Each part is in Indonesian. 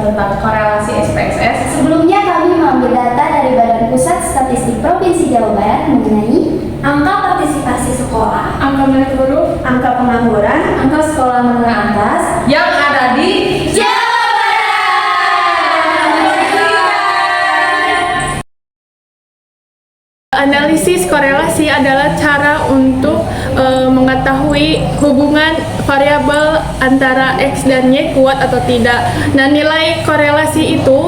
tentang korelasi SPSS. Sebelumnya kami mengambil data dari Badan Pusat Statistik Provinsi Jawa Barat mengenai angka partisipasi sekolah, Angka menit guru, angka pengangguran, angka sekolah menengah atas yang ada di Jawa Analisis korelasi adalah cara untuk mengetahui hubungan variabel antara X dan Y kuat atau tidak. Nah, nilai korelasi itu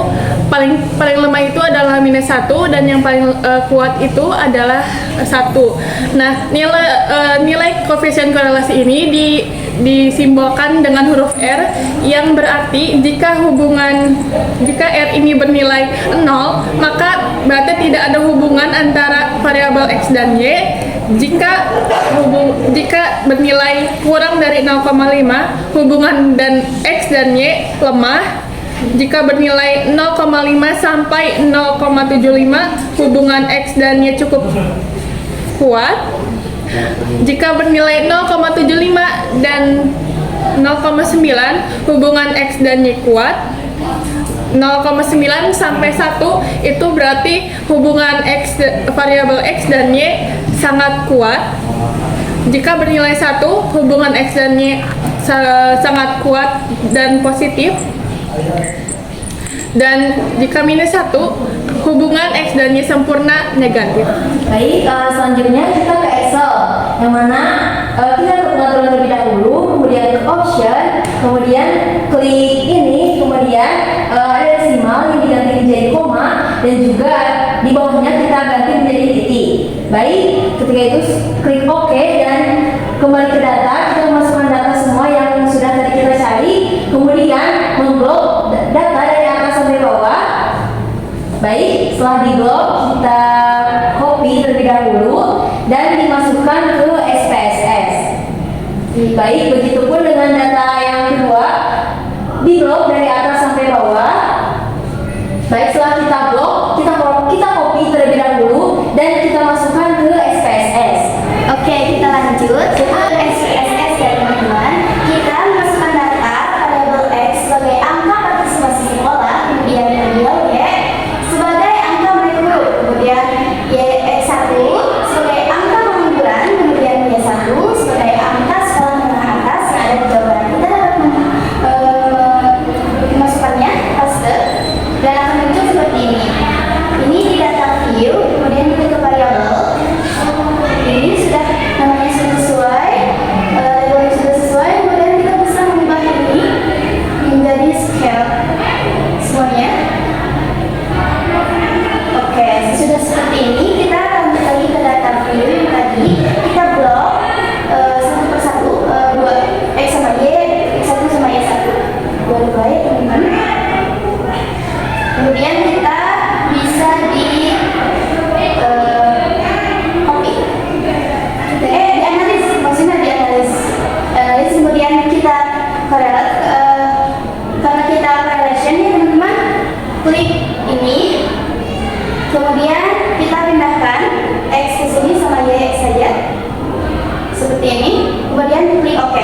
paling lemah itu adalah -1 dan yang paling kuat itu adalah 1. Nah, nilai koefisien korelasi ini disimbolkan dengan huruf R yang berarti jika R ini bernilai 0, maka berarti tidak ada hubungan antara variabel X dan Y. Jika bernilai kurang dari 0,5, hubungan dan X dan Y lemah. Jika bernilai 0,5 sampai 0,75, hubungan X dan Y cukup kuat. Jika bernilai 0,75 dan 0,9, hubungan X dan Y kuat. 0,9 sampai 1 itu berarti hubungan variabel X dan Y sangat kuat. Jika bernilai 1, hubungan X dan Y sangat kuat dan positif. Dan jika -1, hubungan X dan Y sempurna negatif. Baik, selanjutnya kita ke Excel, yang mana kita ke pengaturan terlebih dahulu, kemudian ke option, kemudian klik ini, kemudian ada desimal yang diganti menjadi koma, dan juga di bawahnya kita ganti menjadi titik. Baik, ketika itu klik OK dan kembali ke data, kita masukkan data semua yang sudah tadi kita cari, kemudian mengblok data dari atas sampai bawah. Baik, setelah di-blok kita copy terlebih dahulu dan dimasukkan ke SPSS. Baik, begitupun dengan data yang kedua, di-blok dari atas sampai bawah. Baik, setelah kita blok, kita copy terlebih dahulu dan kita masukkan ke SPSS. Oke, kita lanjut ke SPSS ya teman-teman. Kita masukkan data variabel X sebagai angka partisipasi sekolah, kemudian variabel Y sebagai angka menurut, kemudian Y1 sebagai angka pengangguran, kemudian Y1 sebagai angka sekolah menengah atas yang ada di Jawa Barat. Kita dapat memasukkannya paste dan akan muncul seperti ini. Ini di data view, kemudian kita ke variabel. Ini sudah namanya sudah sesuai, labelnya sudah sesuai, kemudian kita bisa mengubah ini menjadi scale semuanya. Oke, sudah seperti ini, kita lanjut lagi ke data view yang tadi kita blok satu persatu, X sama Y, X1 sama Y1, dua ya teman-teman. Kemudian kita bisa di copy, dianalis, maksudnya dianalis, kemudian kita korelat, karena kita correlation ya teman-teman, klik ini. Kemudian kita pindahkan X ke sini sama Y saja seperti ini, kemudian klik OK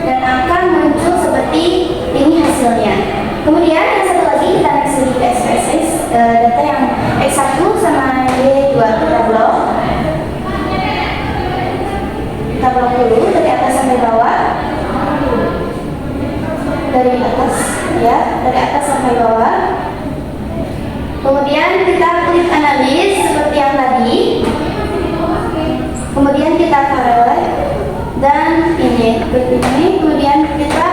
dan akan muncul seperti ini hasilnya. Kemudian yang satu lagi kita next lagi ke SPSS, data yang X1 sama Y2 kita blok dulu dari atas sampai bawah, dari atas ya, dari atas sampai bawah. Kemudian kita klik analis seperti yang tadi. Kemudian kita correlate dan ini klik ini. Kemudian kita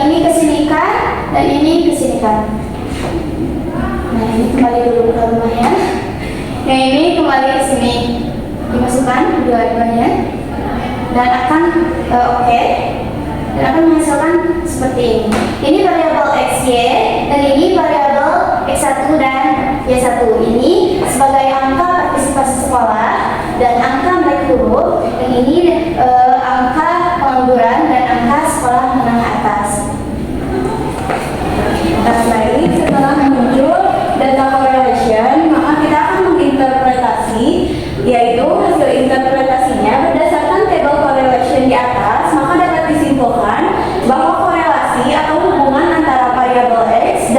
ini kesinikan dan ini kesinikan. Nah, ini kembali dulu ke rumahnya. Yang ini kembali ke sini, dimasukkan dua-duanya dan akan oke. Dan akan menghasilkan seperti ini. Ini variabel XY dan ini variabel X1 dan Y1. Ini sebagai angka partisipasi sekolah dan angka naik turun, dan ini angka pengangguran dan angka sekolah menengah atas. Baik, setelah muncul data correlation, maka kita akan menginterpretasi, yaitu hasil interpretasinya berdasarkan tabel correlation di atas, maka dapat disimpulkan bahwa korelasi atau hubungan antara variabel X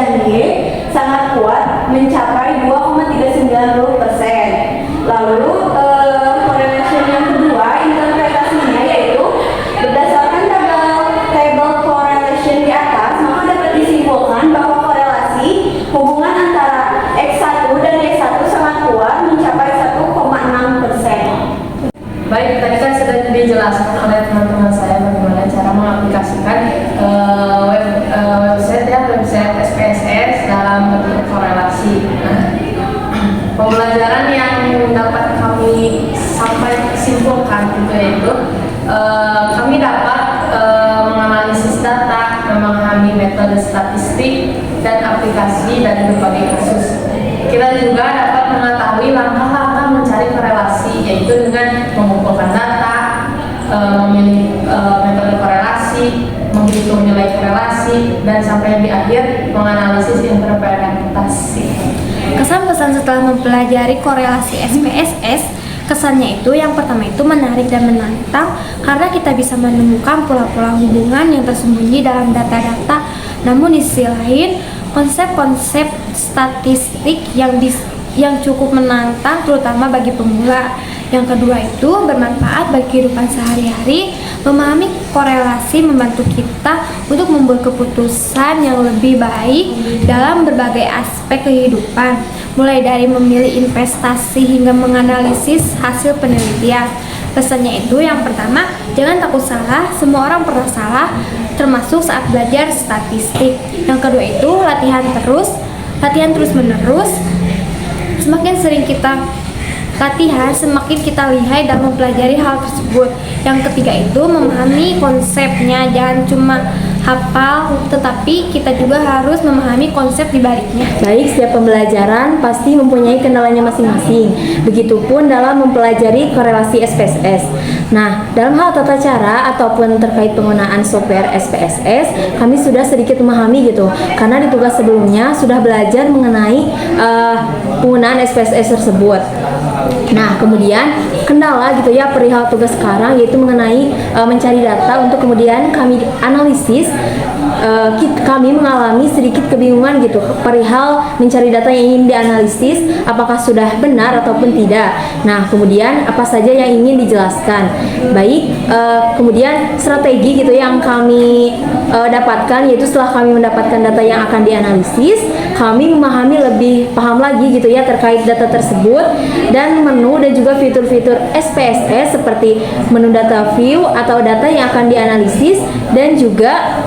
kami dapat menganalisis data, memahami metode statistik dan aplikasi dari berbagai kasus. Kita juga dapat mengetahui langkah-langkah mencari korelasi, yaitu dengan mengumpulkan data, memilih metode korelasi, menghitung nilai korelasi, dan sampai di akhir menganalisis interpretasi. Kesan-kesan setelah mempelajari korelasi SPSS, kesannya itu yang pertama itu menarik dan menantang karena kita bisa menemukan pola-pola hubungan yang tersembunyi dalam data-data. Namun di sisi lain, konsep-konsep statistik yang cukup menantang terutama bagi pemula. Yang kedua itu bermanfaat bagi kehidupan sehari-hari. Memahami korelasi membantu kita untuk membuat keputusan yang lebih baik dalam berbagai aspek kehidupan, mulai dari memilih investasi hingga menganalisis hasil penelitian. Pesannya itu yang pertama, jangan takut salah, semua orang pernah salah, termasuk saat belajar statistik. Yang kedua itu latihan terus-menerus. Semakin sering kita latihan, semakin kita lihai dalam mempelajari hal tersebut. Yang ketiga itu memahami konsepnya, jangan cuma hafal, tetapi kita juga harus memahami konsep di baliknya. Baik, setiap pembelajaran pasti mempunyai kendalanya masing-masing. Begitupun dalam mempelajari korelasi SPSS. Nah, dalam hal tata cara ataupun terkait penggunaan software SPSS, kami sudah sedikit memahami gitu. Karena di tugas sebelumnya sudah belajar mengenai penggunaan SPSS tersebut. Nah, kemudian kendala gitu ya perihal tugas sekarang yaitu mengenai mencari data untuk kemudian kami analisis. Kami mengalami sedikit kebingungan gitu perihal mencari data yang ingin dianalisis apakah sudah benar ataupun tidak. Nah, kemudian apa saja yang ingin dijelaskan. Baik, kemudian strategi gitu yang kami dapatkan yaitu setelah kami mendapatkan data yang akan dianalisis, kami memahami lebih paham lagi gitu ya terkait data tersebut dan menu dan juga fitur-fitur SPSS seperti menu data view atau data yang akan dianalisis dan juga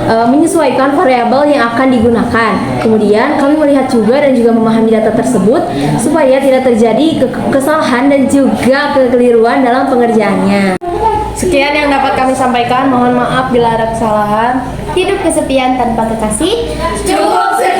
menyesuaikan variabel yang akan digunakan. Kemudian kami melihat juga dan juga memahami data tersebut supaya tidak terjadi kesalahan dan juga kekeliruan dalam pengerjaannya. Sekian yang dapat kami sampaikan. Mohon maaf bila ada kesalahan. Hidup kesepian tanpa kekasih. Cukup sekian.